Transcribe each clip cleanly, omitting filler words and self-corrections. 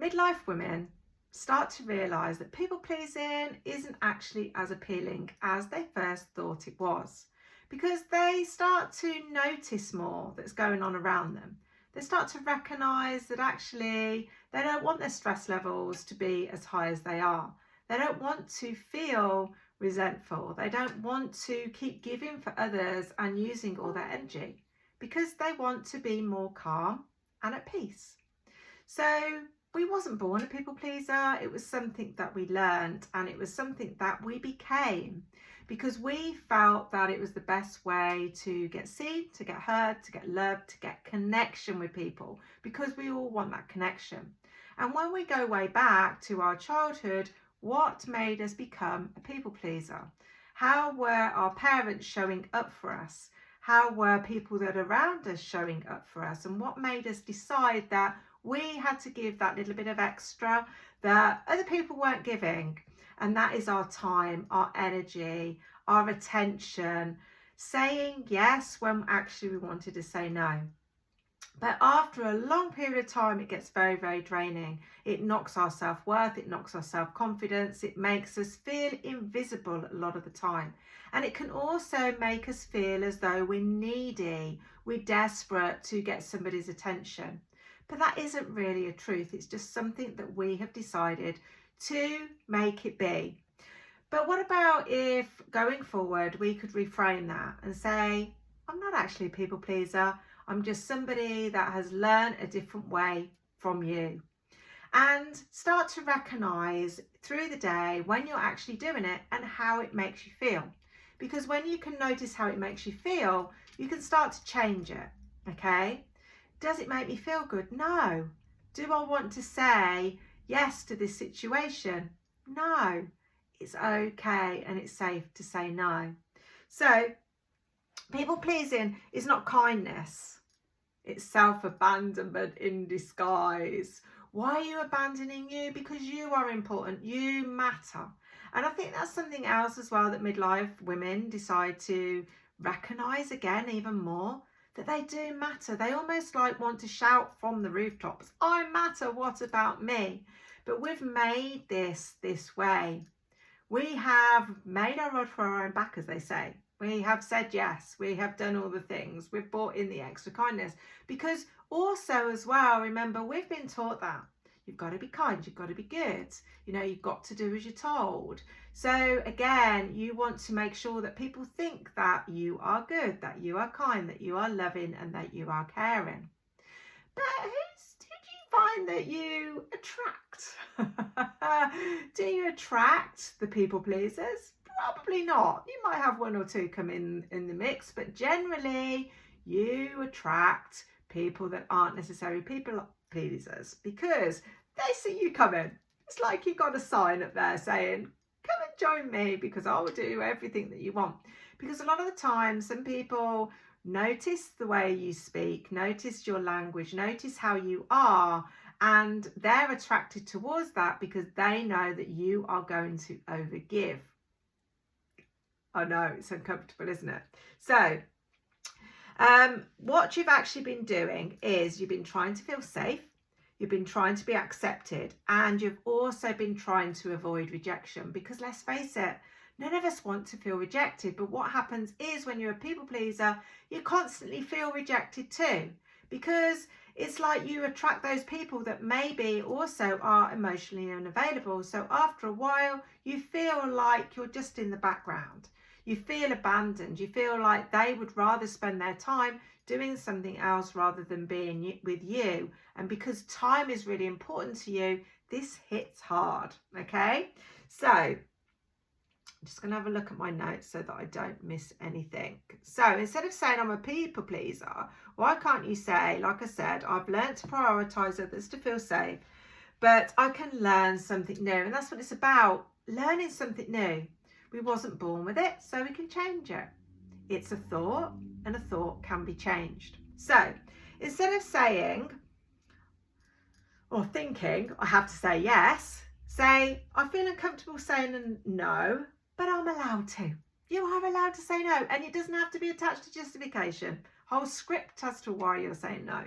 midlife women start to realise that people pleasing isn't actually as appealing as they first thought it was, because they start to notice more that's going on around them. They start to recognise that actually they don't want their stress levels to be as high as they are. They don't want to feel resentful. They don't want to keep giving for others and using all their energy, because they want to be more calm and at peace. So we wasn't born a people pleaser. It was something that we learned, and it was something that we became because we felt that it was the best way to get seen, to get heard, to get loved, to get connection with people, because we all want that connection. And when we go way back to our childhood, what made us become a people pleaser? How were our parents showing up for us? How were people that are around us showing up for us? And what made us decide that we had to give that little bit of extra that other people weren't giving? And that is our time, our energy, our attention, saying yes when actually we wanted to say no. But after a long period of time, it gets very, very draining. It knocks our self-worth, it knocks our self-confidence, it makes us feel invisible a lot of the time. And it can also make us feel as though we're needy, we're desperate to get somebody's attention. But that isn't really a truth. It's just something that we have decided to make it be. But what about if going forward we could reframe that and say, I'm not actually a people pleaser. I'm just somebody that has learned a different way from you. And start to recognise through the day when you're actually doing it and how it makes you feel. Because when you can notice how it makes you feel, you can start to change it, okay? Does it make me feel good? No. Do I want to say yes to this situation? No. It's okay and it's safe to say no. So people pleasing is not kindness. It's self-abandonment in disguise. Why are you abandoning you? Because you are important. You matter. And I think that's something else as well that midlife women decide to recognise again even more, that they do matter. They almost like want to shout from the rooftops, I matter, what about me? But we've made this way. We have made our rod for our own back, as they say. We have said yes, we have done all the things, we've brought in the extra kindness. Because also as well, remember, we've been taught that you've got to be kind, you've got to be good, you know, you've got to do as you're told. So again, you want to make sure that people think that you are good, that you are kind, that you are loving, and that you are caring. But who do you find that you attract? Do you attract the people pleasers? Probably not. You might have one or two come in the mix, but generally you attract people that aren't necessarily people pleasers because they see you coming. It's like you've got a sign up there saying, come and join me because I will do everything that you want. Because a lot of the time, some people notice the way you speak, notice your language, notice how you are, and they're attracted towards that because they know that you are going to overgive. I know, it's uncomfortable, isn't it? So what you've actually been doing is you've been trying to feel safe, you've been trying to be accepted, and you've also been trying to avoid rejection, because let's face it, none of us want to feel rejected. But what happens is when you're a people pleaser, you constantly feel rejected too, because it's like you attract those people that maybe also are emotionally unavailable. So after a while, you feel like you're just in the background. You feel abandoned. You feel like they would rather spend their time doing something else rather than being with you. And because time is really important to you, this hits hard, okay? So I'm just going to have a look at my notes so that I don't miss anything. So instead of saying I'm a people pleaser, why can't you say, like I said, I've learned to prioritise others to feel safe, but I can learn something new. And that's what it's about, learning something new. We wasn't born with it, so we can change it. It's a thought, and a thought can be changed. So instead of saying or thinking, I have to say yes, say, I feel uncomfortable saying no, but I'm allowed to. You are allowed to say no, and it doesn't have to be attached to justification. Whole script as to why you're saying no.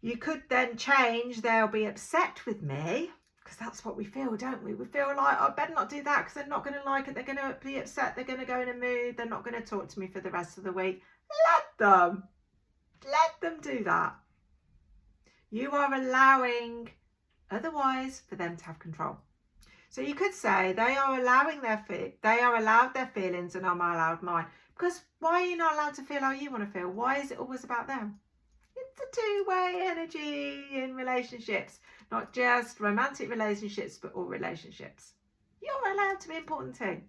You could then change, they'll be upset with me, because that's what we feel, don't we? We feel like, oh, I better not do that because they're not going to like it. They're going to be upset. They're going to go in a mood. They're not going to talk to me for the rest of the week. Let them do that. You are allowing otherwise for them to have control. So you could say they are allowing they are allowed their feelings and I'm allowed mine. Because why are you not allowed to feel how you want to feel? Why is it always about them? It's a two-way energy in relationships, not just romantic relationships, but all relationships. You're allowed to be important too.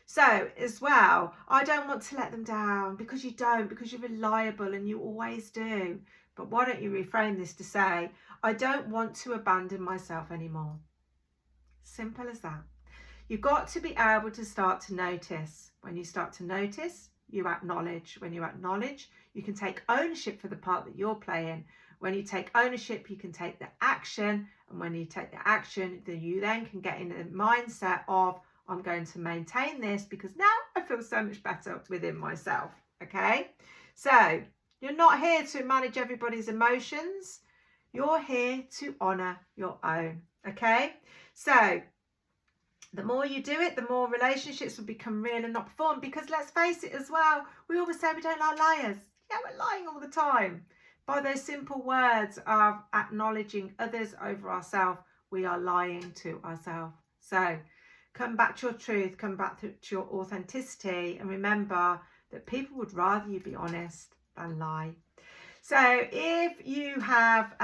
So as well, I don't want to let them down, because you don't, because you're reliable and you always do. But why don't you reframe this to say, I don't want to abandon myself anymore. Simple as that. You've got to be able to start to notice. When you start to notice, you acknowledge. When you acknowledge, you can take ownership for the part that you're playing. When you take ownership, you can take the action. And when you take the action, then you then can get in the mindset of, I'm going to maintain this because now I feel so much better within myself. Okay? So you're not here to manage everybody's emotions. You're here to honor your own. Okay? So the more you do it, the more relationships will become real and not performed. Because let's face it as well, we always say we don't like liars. Yeah, we're lying all the time. By those simple words of acknowledging others over ourselves, we are lying to ourselves. So come back to your truth, come back to your authenticity, and remember that people would rather you be honest than lie. So if you have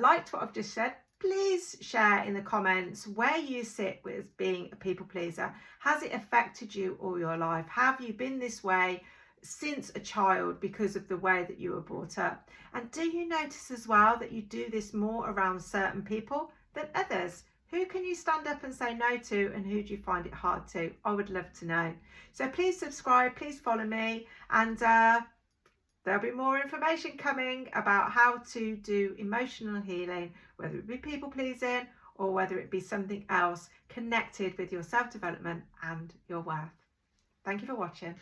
liked what I've just said, please share in the comments where you sit with being a people pleaser. Has it affected you all your life? Have you been this way since a child because of the way that you were brought up? And do you notice as well that you do this more around certain people than others? Who can you stand up and say no to, and who do you find it hard to? I would love to know. So please subscribe, please follow me, and there'll be more information coming about how to do emotional healing, whether it be people pleasing or whether it be something else connected with your self-development and your worth. Thank you for watching.